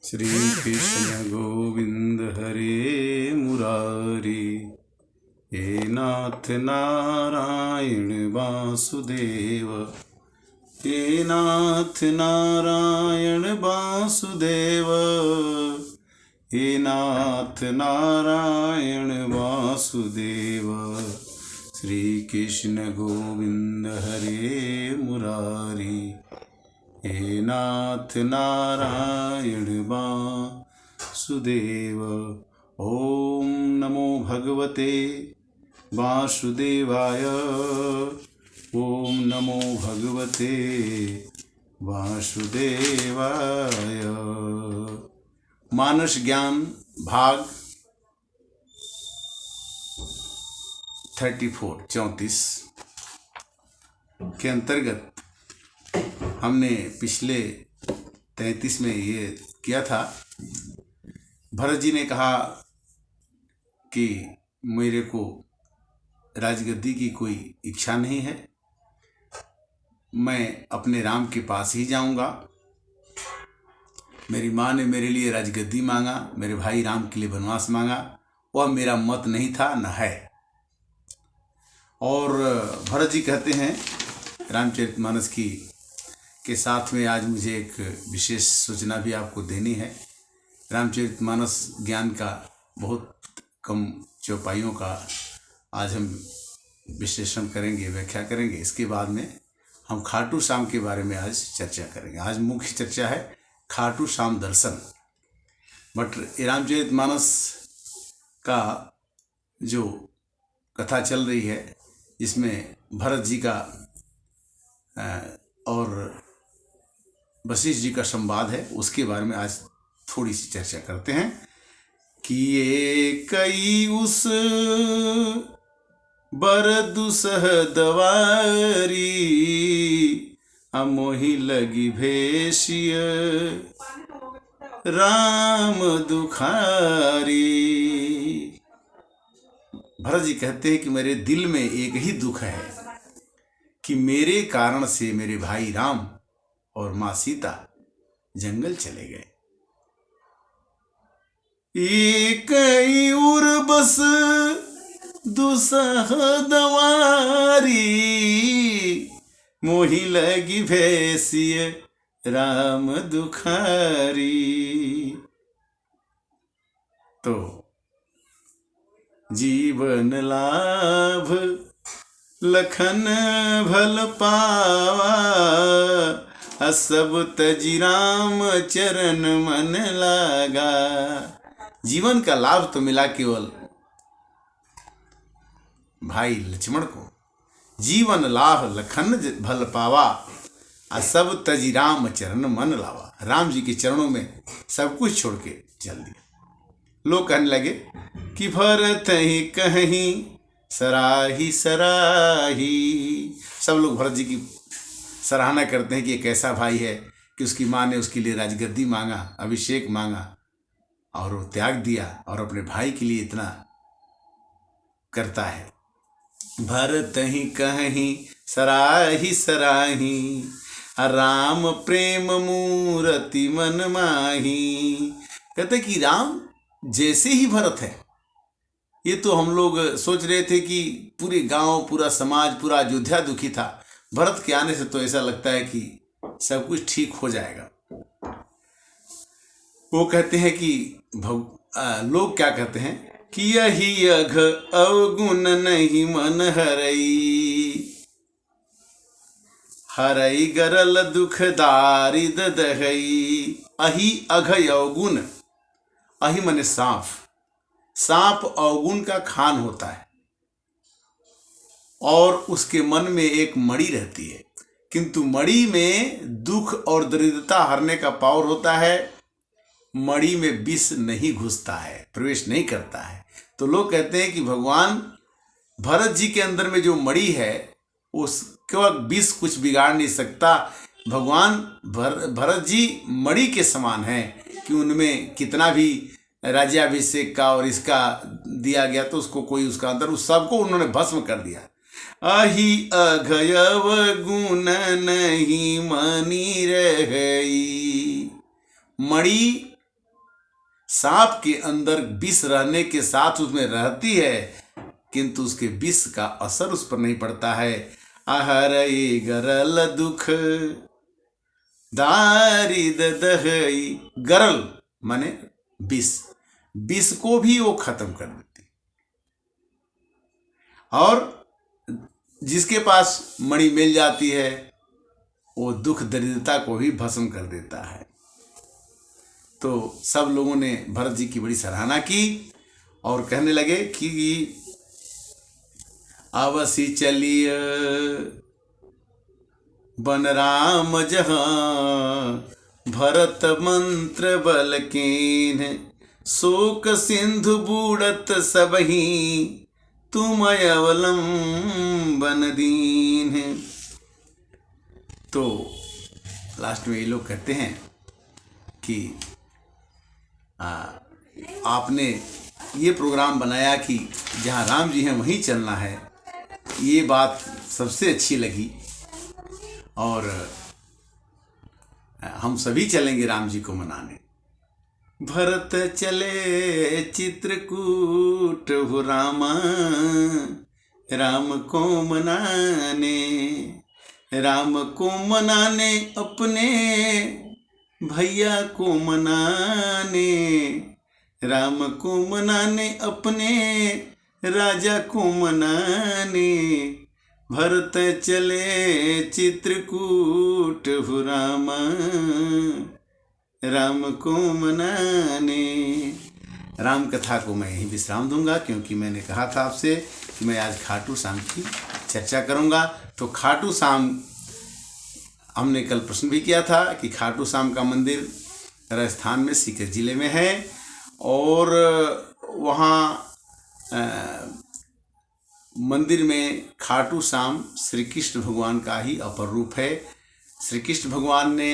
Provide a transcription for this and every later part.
श्री कृष्ण गोविंद हरे मुरारी। हे नाथ नारायण वासुदेव, हे नाथ नारायण वासुदेव, हे नाथ नारायण वासुदेव। श्री कृष्ण गोविंद हरे मुरारी। हे नाथ नारायण वासुदेव। ओम नमो भगवते वासुदेवाय। ओम नमो भगवते वासुदेवाय। मानस ज्ञान भाग 34 के अंतर्गत हमने पिछले 33 में ये किया था। भरत जी ने कहा कि मेरे को राजगद्दी की कोई इच्छा नहीं है, मैं अपने राम के पास ही जाऊंगा। मेरी माँ ने मेरे लिए राजगद्दी मांगा, मेरे भाई राम के लिए वनवास मांगा, वह मेरा मत नहीं था, न है। और भरत जी कहते हैं रामचरितमानस की के साथ में आज मुझे एक विशेष सूचना भी आपको देनी है। रामचरितमानस ज्ञान का बहुत कम चौपाइयों का आज हम विश्लेषण करेंगे, व्याख्या करेंगे। इसके बाद में हम खाटू श्याम के बारे में आज चर्चा करेंगे। आज मुख्य चर्चा है खाटू श्याम दर्शन। बट रामचरितमानस का जो कथा चल रही है, इसमें भरत जी का और वशिष्ठ जी का संवाद है, उसके बारे में आज थोड़ी सी चर्चा करते हैं कि ये कई उस बर दुसह दवारी, अमोही लगी भेषिय राम दुखारी। भरत जी कहते हैं कि मेरे दिल में एक ही दुख है कि मेरे कारण से मेरे भाई राम और मां सीता जंगल चले गए। एक उर बस दुसह दवारी, मोही लगी भेषिय राम दुखारी। तो जीवन लाभ लखन भल पावा, सब तजी राम चरण मन लागा। जीवन का लाभ तो मिला केवल भाई लक्ष्मण को। जीवन लाभ लखन भल पावा, सब तजी राम चरण मन लावा। राम जी के चरणों में सब कुछ छोड़ के चल दिया। लोग कहने लगे कि भरत ही कहीं सराही सराही। सब लोग भरत जी की सराहना करते हैं कि एक ऐसा भाई है कि उसकी माँ ने उसके लिए राजगद्दी मांगा, अभिषेक मांगा और वो त्याग दिया और अपने भाई के लिए इतना करता है। भरत ही कहीं सराही सराही, राम प्रेम मूरति मन माही। कहते कि राम जैसे ही भरत है। ये तो हम लोग सोच रहे थे कि पूरे गांव, पूरा समाज, पूरा अयोध्या दुखी था। भरत के आने से तो ऐसा लगता है कि सब कुछ ठीक हो जाएगा। वो कहते हैं कि लोग क्या कहते हैं कि यही अघ अवगुण नहीं मन हरई, हरई गरल दुखदारी ददहई। अहि अघ अवगुण, अहि मने सांप। सांप अवगुण का खान होता है और उसके मन में एक मणि रहती है, किंतु मणि में दुख और दरिद्रता हरने का पावर होता है। मणि में विष नहीं घुसता है, प्रवेश नहीं करता है। तो लोग कहते हैं कि भगवान भरत जी के अंदर में जो मणि है, उसका विष कुछ बिगाड़ नहीं सकता। भगवान भरत जी मणि के समान हैं कि उनमें कितना भी राज्याभिषेक का और इसका दिया गया तो उसको कोई उसका अंदर, उस सबको उन्होंने भस्म कर दिया। अहि अघयव गुण नहीं मनी रही। मणि सांप के अंदर विष रहने के साथ उसमें रहती है, किंतु उसके विष का असर उस पर नहीं पड़ता है। आहरई गरल दुख दारिद दहई, गरल माने विष, विष को भी वो खत्म कर देती। और जिसके पास मणि मिल जाती है वो दुख दरिद्रता को भी भस्म कर देता है। तो सब लोगों ने भरत जी की बड़ी सराहना की और कहने लगे कि अवसी चलिए बन राम जहाँ, भरत मंत्र बल कीन, शोक सिंधु बूढ़त सबही, तुम अवलंबन दीन है। तो लास्ट में ये लोग कहते हैं कि आपने ये प्रोग्राम बनाया कि जहाँ राम जी हैं वहीं चलना है, ये बात सबसे अच्छी लगी और हम सभी चलेंगे राम जी को मनाने। भरत चले चित्रकूट हो रामा, राम को मनाने, राम को मनाने, अपने भैया को मनाने, राम को मनाने, अपने राजा को मनाने, भरत चले चित्रकूट हो रामा, राम को मनाने। राम कथा को मैं यहीं विश्राम दूंगा, क्योंकि मैंने कहा था आपसे कि मैं आज खाटू श्याम की चर्चा करूंगा। तो खाटू श्याम, हमने कल प्रश्न भी किया था कि खाटू श्याम का मंदिर राजस्थान में सीकर जिले में है और वहाँ मंदिर में खाटू श्याम श्री कृष्ण भगवान का ही अपर रूप है। श्री कृष्ण भगवान ने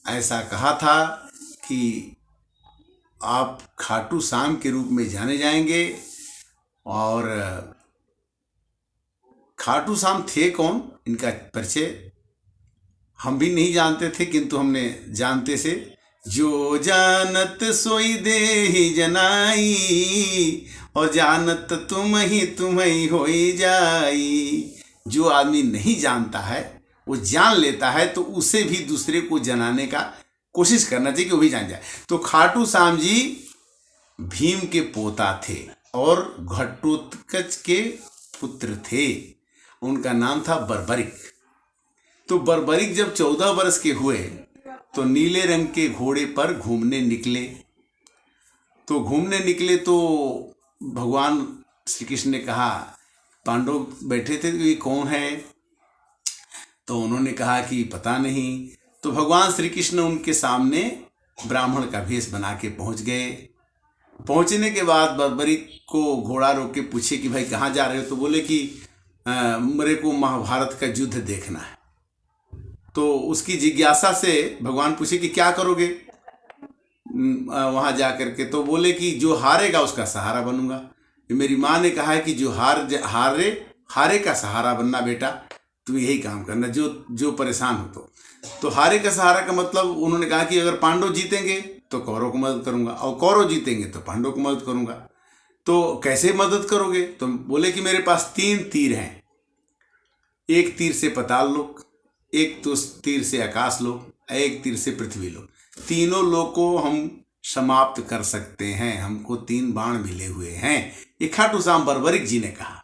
ऐसा कहा था कि आप खाटू श्याम के रूप में जाने जाएंगे। और खाटू श्याम थे कौन, इनका परिचय हम भी नहीं जानते थे, किंतु हमने जानते से, जो जानत सोई देहि जनाई, और जानत तुम ही होई जाई। जो आदमी नहीं जानता है वो जान लेता है, तो उसे भी दूसरे को जनाने का कोशिश करना चाहिए कि वो भी जान जाए। तो खाटू श्याम जी भीम के पोता थे और घटोत्कच के पुत्र थे। उनका नाम था बर्बरिक। तो बर्बरिक जब 14 वर्ष के हुए तो नीले रंग के घोड़े पर घूमने निकले। तो भगवान श्री कृष्ण ने कहा, पांडव बैठे थे, तो ये कौन है? तो उन्होंने कहा कि पता नहीं। तो भगवान श्री कृष्ण उनके सामने ब्राह्मण का भेष बना के पहुंच गए। पहुंचने के बाद बर्बरिक को घोड़ा रोक के पूछे कि भाई कहाँ जा रहे हो? तो बोले कि मेरे को महाभारत का युद्ध देखना है। तो उसकी जिज्ञासा से भगवान पूछे कि क्या करोगे वहाँ जा करके? तो बोले कि जो हारेगा उसका सहारा बनूंगा। मेरी माँ ने कहा है कि जो हारे का सहारा बनना बेटा, तुम यही काम करना, जो परेशान हो। तो हारे का सहारा का मतलब उन्होंने कहा कि अगर पांडव जीतेंगे तो कौरव को मदद करूंगा, और कौरव जीतेंगे तो पांडव को मदद करूंगा। तो कैसे मदद करोगे? तो बोले कि मेरे पास 3 तीर हैं, एक तीर से पाताल लोक, एक तो तीर से आकाश लोक, एक तीर से पृथ्वी लोक। तीनों लोक को हम समाप्त कर सकते हैं, हमको 3 बाण मिले हुए हैं। ये खाटू श्याम बर्बरिक जी ने कहा।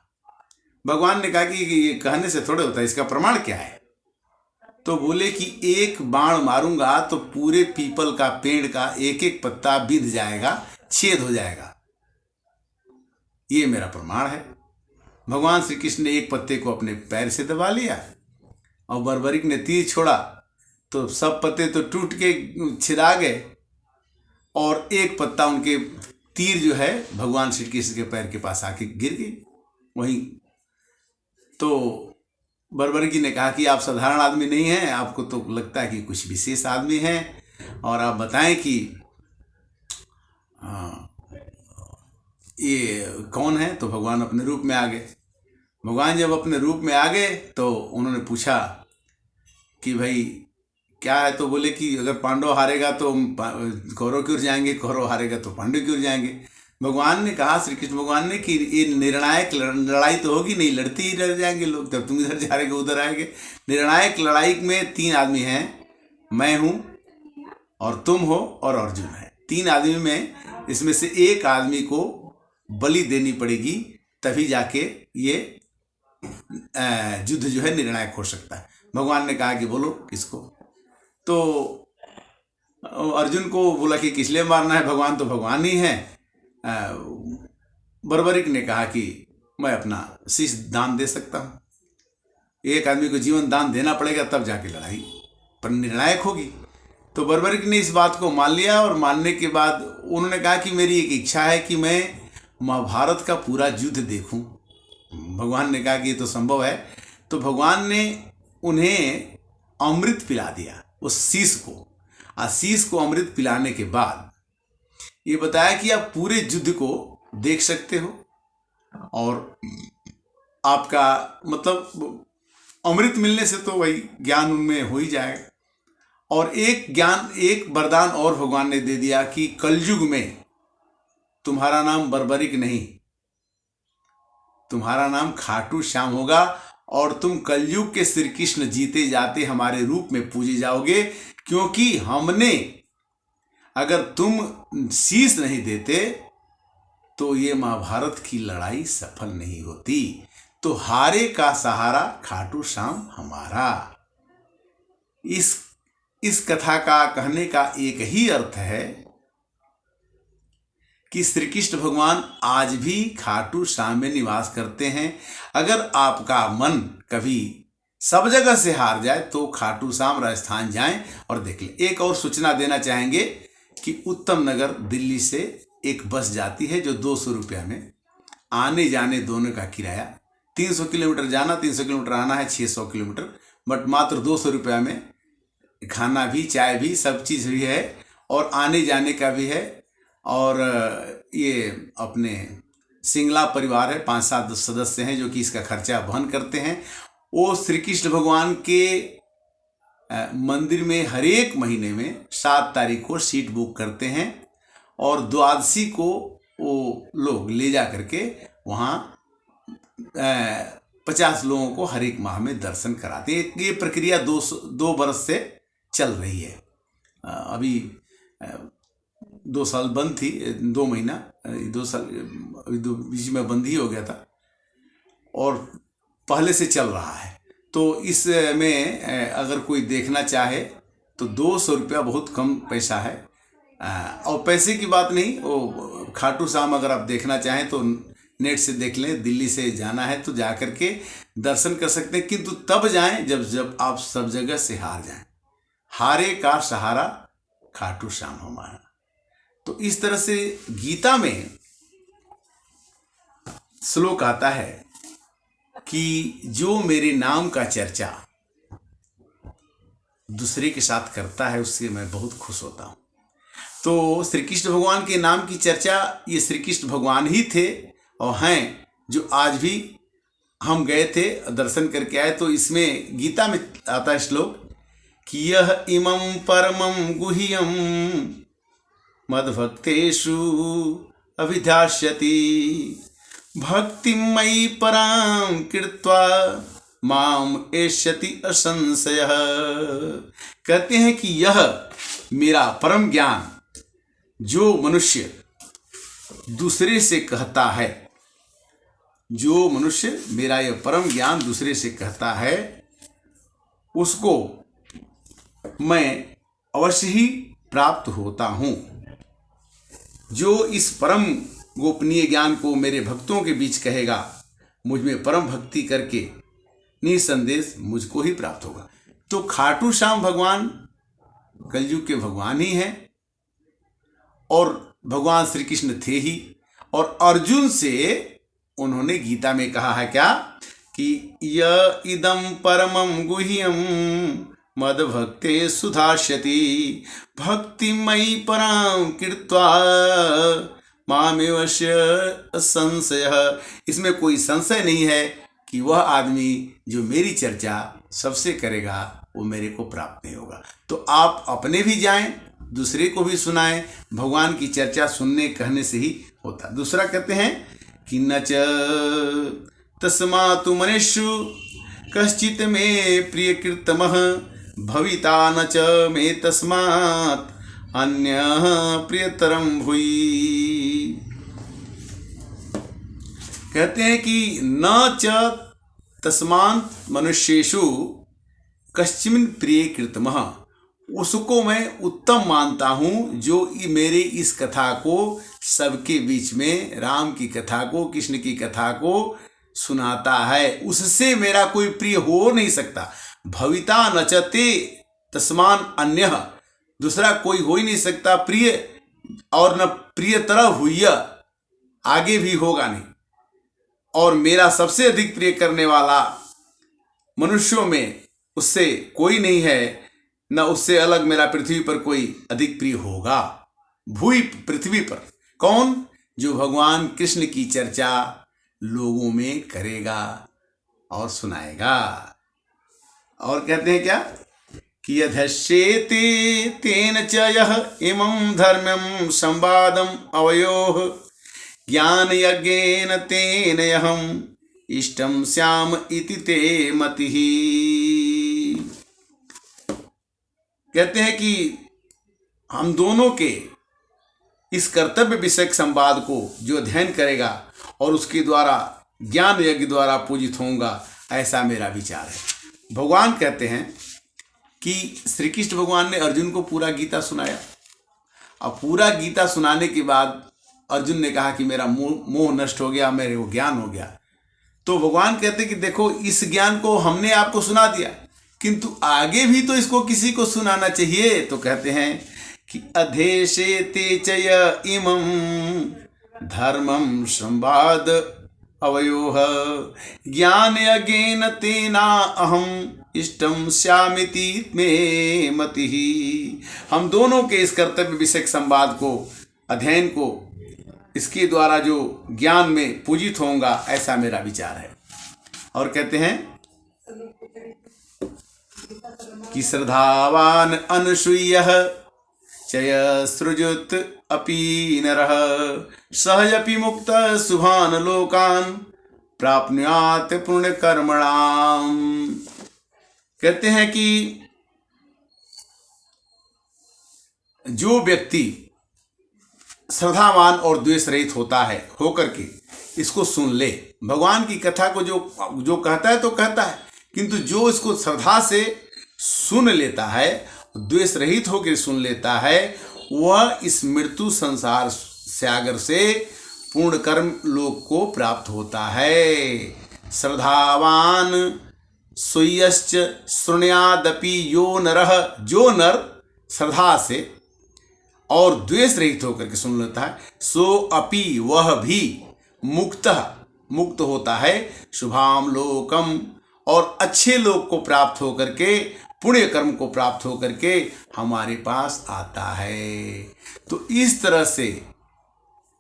भगवान ने कहा कि ये कहने से थोड़े होता है, इसका प्रमाण क्या है? तो बोले कि एक बाण मारूंगा तो पूरे पीपल का पेड़ का एक एक पत्ता बिंध जाएगा, छेद हो जाएगा, ये मेरा प्रमाण है। भगवान श्री कृष्ण ने एक पत्ते को अपने पैर से दबा लिया और बर्बरिक ने तीर छोड़ा तो सब पत्ते तो टूट के छिदा गए और एक पत्ता उनके तीर जो है भगवान श्री कृष्ण के पैर के पास आके गिर गई वहीं। तो बर्बरिक जी ने कहा कि आप साधारण आदमी नहीं हैं, आपको तो लगता है कि कुछ विशेष आदमी हैं, और आप बताएं कि ये कौन है? तो भगवान अपने रूप में आ गए। भगवान जब अपने रूप में आ गए तो उन्होंने पूछा कि भाई क्या है, तो बोले कि अगर पांडव हारेगा तो कौरव की ओर जाएंगे, कौरव हारेगा तो पांडव की ओर जाएंगे। भगवान ने कहा, श्री कृष्ण भगवान ने, कि ये निर्णायक लड़ाई तो होगी नहीं, लड़ते ही रह जाएंगे लोग, जब तुम इधर जा रहे उधर आएंगे। निर्णायक लड़ाई में 3 आदमी हैं, मैं हूँ और तुम हो और अर्जुन है। 3 आदमी में इसमें से एक आदमी को बलि देनी पड़ेगी, तभी जाके ये युद्ध जो है निर्णायक हो सकता है। भगवान ने कहा कि बोलो किसको। तो अर्जुन को बोला कि किस लिए मारना है, भगवान तो भगवान ही है। बर्बरिक ने कहा कि मैं अपना शीश दान दे सकता हूँ। एक आदमी को जीवन दान देना पड़ेगा तब जाके लड़ाई पर निर्णायक होगी। तो बर्बरिक ने इस बात को मान लिया, और मानने के बाद उन्होंने कहा कि मेरी एक इच्छा है कि मैं महाभारत का पूरा युद्ध देखूं। भगवान ने कहा कि ये तो संभव है। तो भगवान ने उन्हें अमृत पिला दिया, उस शीश को। शीश को अमृत पिलाने के बाद ये बताया कि आप पूरे युद्ध को देख सकते हो, और आपका मतलब अमृत मिलने से तो वही ज्ञान उनमें हो ही जाएगा। और एक वरदान और भगवान ने दे दिया कि कलयुग में तुम्हारा नाम बर्बरिक नहीं, तुम्हारा नाम खाटू श्याम होगा, और तुम कलयुग के श्री कृष्ण जीते जाते हमारे रूप में पूजे जाओगे। क्योंकि हमने, अगर तुम शीश नहीं देते तो ये महाभारत की लड़ाई सफल नहीं होती। तो हारे का सहारा खाटू श्याम हमारा। इस कथा का कहने का एक ही अर्थ है कि श्री कृष्ण भगवान आज भी खाटू श्याम में निवास करते हैं। अगर आपका मन कभी सब जगह से हार जाए तो खाटू श्याम राजस्थान जाएं और देख लें। एक और सूचना देना चाहेंगे कि उत्तम नगर दिल्ली से एक बस जाती है जो 200 रुपया में, आने जाने दोनों का किराया, 300 किलोमीटर जाना 300 किलोमीटर आना है, 600 किलोमीटर, बट मात्र 200 रुपया में खाना भी, चाय भी, सब चीज़ भी है, और आने जाने का भी है। और ये अपने सिंगला परिवार है, 5-7 सदस्य हैं जो कि इसका खर्चा वहन करते हैं। वो श्री कृष्ण भगवान के मंदिर में हर एक महीने में 7 तारीख को सीट बुक करते हैं, और द्वादशी को वो लोग ले जा करके वहाँ 50 लोगों को हर एक माह में दर्शन कराते हैं। ये प्रक्रिया 2 वर्ष से चल रही है। अभी 2 साल बंद थी, 2 महीना, 2 साल अभी बीच में बंद ही हो गया था, और पहले से चल रहा है। तो इसमें अगर कोई देखना चाहे तो 200 रुपया बहुत कम पैसा है। और पैसे की बात नहीं, वो खाटू श्याम अगर आप देखना चाहें तो नेट से देख लें, दिल्ली से जाना है तो जा कर के दर्शन कर सकते हैं, किंतु तब जाएं जब आप सब जगह से हार जाएं। हारे का सहारा खाटू श्याम हमारा। तो इस तरह से गीता में श्लोक आता है कि जो मेरे नाम का चर्चा दूसरे के साथ करता है उससे मैं बहुत खुश होता हूँ। तो श्री कृष्ण भगवान के नाम की चर्चा ये श्री कृष्ण भगवान ही थे और हैं, जो आज भी हम गए थे दर्शन करके आए। तो इसमें गीता में आता है श्लोक कि यह इमं परमं गुह्यं मद्भक्तेषु अभिधास्यति भक्तिं मयि परां कृत्वा माम एष्यति असंशयः। कहते हैं कि यह मेरा परम ज्ञान जो मनुष्य दूसरे से कहता है, जो मनुष्य मेरा यह परम ज्ञान दूसरे से कहता है, उसको मैं अवश्य ही प्राप्त होता हूँ। जो इस परम गोपनीय ज्ञान को मेरे भक्तों के बीच कहेगा, मुझ में परम भक्ति करके निसंदेश मुझको ही प्राप्त होगा। तो खाटू श्याम भगवान कलयुग के भगवान ही हैं, और भगवान श्री कृष्ण थे ही। और अर्जुन से उन्होंने गीता में कहा है क्या कि य इदं परमं गुह्यं मद्भक्ते सुधास्यति भक्ति मयि परां कृत्वा मामेवस्य संशयः। इसमें कोई संशय नहीं है कि वह आदमी जो मेरी चर्चा सबसे करेगा वो मेरे को प्राप्त नहीं होगा। तो आप अपने भी जाएं, दूसरे को भी सुनाएं। भगवान की चर्चा सुनने कहने से ही होता। दूसरा कहते हैं कि न च तस्मातु मनुष्य कश्चित में प्रिय कीर्तमः भविता न च मे तस्मात् अन्य प्रियतरम भूयि। कहते हैं कि न च तस्मात् मनुष्येषु कश्चिन प्रिय कीर्तमः, उसको मैं उत्तम मानता हूँ जो मेरे इस कथा को सबके बीच में, राम की कथा को, कृष्ण की कथा को सुनाता है, उससे मेरा कोई प्रिय हो नहीं सकता। भविता नचते तस्मान अन्य, दूसरा कोई हो ही नहीं सकता प्रिय, और न प्रिय तरह हुई, आगे भी होगा नहीं। और मेरा सबसे अधिक प्रिय करने वाला मनुष्यों में उससे कोई नहीं है, न उससे अलग मेरा पृथ्वी पर कोई अधिक प्रिय होगा। भूमि पृथ्वी पर कौन? जो भगवान कृष्ण की चर्चा लोगों में करेगा और सुनाएगा। और कहते हैं क्या कि यधश्येते तेन च यः इमं धर्म्यं संवादम अवयोः ज्ञान यज्ञेन तेन यहम् इष्टं स्याम इति ते मतिः। कहते हैं कि हम दोनों के इस कर्तव्य विषयक संवाद को जो अध्ययन करेगा और उसके द्वारा ज्ञान यज्ञ द्वारा पूजित होगा, ऐसा मेरा विचार है। भगवान कहते हैं कि श्री कृष्ण भगवान ने अर्जुन को पूरा गीता सुनाया। अब पूरा गीता सुनाने के बाद अर्जुन ने कहा कि मेरा मोह नष्ट हो गया, मेरे को ज्ञान हो गया। तो भगवान कहते कि देखो, इस ज्ञान को हमने आपको सुना दिया, किंतु आगे भी तो इसको किसी को सुनाना चाहिए। तो कहते हैं कि अधेशे ते चय इमं धर्मं संवाद अवयोः ज्ञान यज्ञेन तेना अहम इष्टम स्यामिति मे मतिः। हम दोनों के इस कर्तव्य विषयक संवाद को, अध्ययन को, इसके द्वारा जो ज्ञान में पूजित होगा, ऐसा मेरा विचार है। और कहते हैं कि श्रद्धावान अनसूयः चय सृजत अपि नरः सहजपि मुक्त शुभान लोकान प्राप्नुयात् पुण्य कर्मणाम। कहते हैं कि जो व्यक्ति श्रद्धावान और द्वेष रहित होता है, होकर के इसको सुन ले, भगवान की कथा को जो कहता है तो कहता है, किंतु जो इसको श्रद्धा से सुन लेता है, द्वेष रहित होकर सुन लेता है, वह इस मृत्यु संसार सागर से पूर्ण कर्म लोक को प्राप्त होता है। श्रद्धावान सुयश्च शृणुयादपि यो नरः, जो नर श्रद्धा से और द्वेष रहित होकर के सुन लेता है, सो अपि, वह भी मुक्त होता है, शुभाम लोकम, और अच्छे लोक को प्राप्त होकर के, पुण्य कर्म को प्राप्त होकर के हमारे पास आता है। तो इस तरह से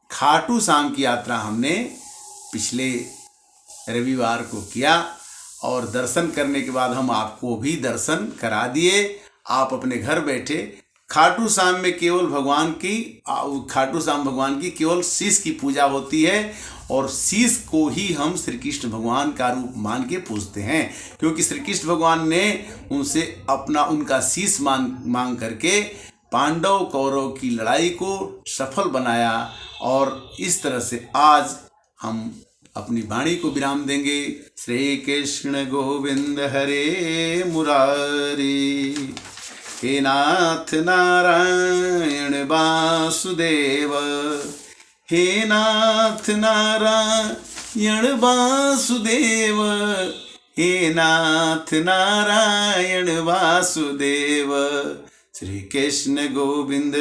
खाटू श्याम की यात्रा हमने पिछले रविवार को किया, और दर्शन करने के बाद हम आपको भी दर्शन करा दिए। आप अपने घर बैठे खाटू श्याम में केवल खाटू श्याम भगवान की केवल शीश की पूजा होती है, और शीश को ही हम श्री कृष्ण भगवान का रूप मान के पूजते हैं, क्योंकि श्री कृष्ण भगवान ने उनसे उनका शीश मांग करके पांडव कौरव की लड़ाई को सफल बनाया। और इस तरह से आज हम अपनी वाणी को विराम देंगे। श्री कृष्ण गोविंद हरे मुरारी, हे नाथ नारायण वासुदेव, हे नाथ नारायण वासुदेव, हे नाथ नारायण वासुदेव। श्री कृष्ण गोविंद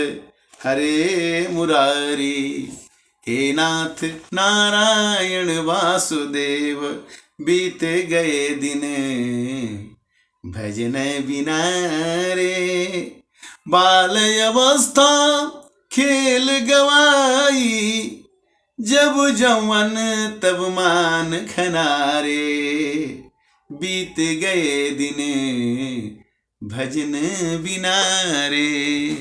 हरे मुरारी, हे नाथ नारायण वासुदेव। बीत गए दिन भजन बिना रे, बाल अवस्था खेल गवाई, जब जवन तब मान खनारे। बीत गए दिन भजन बिना रे।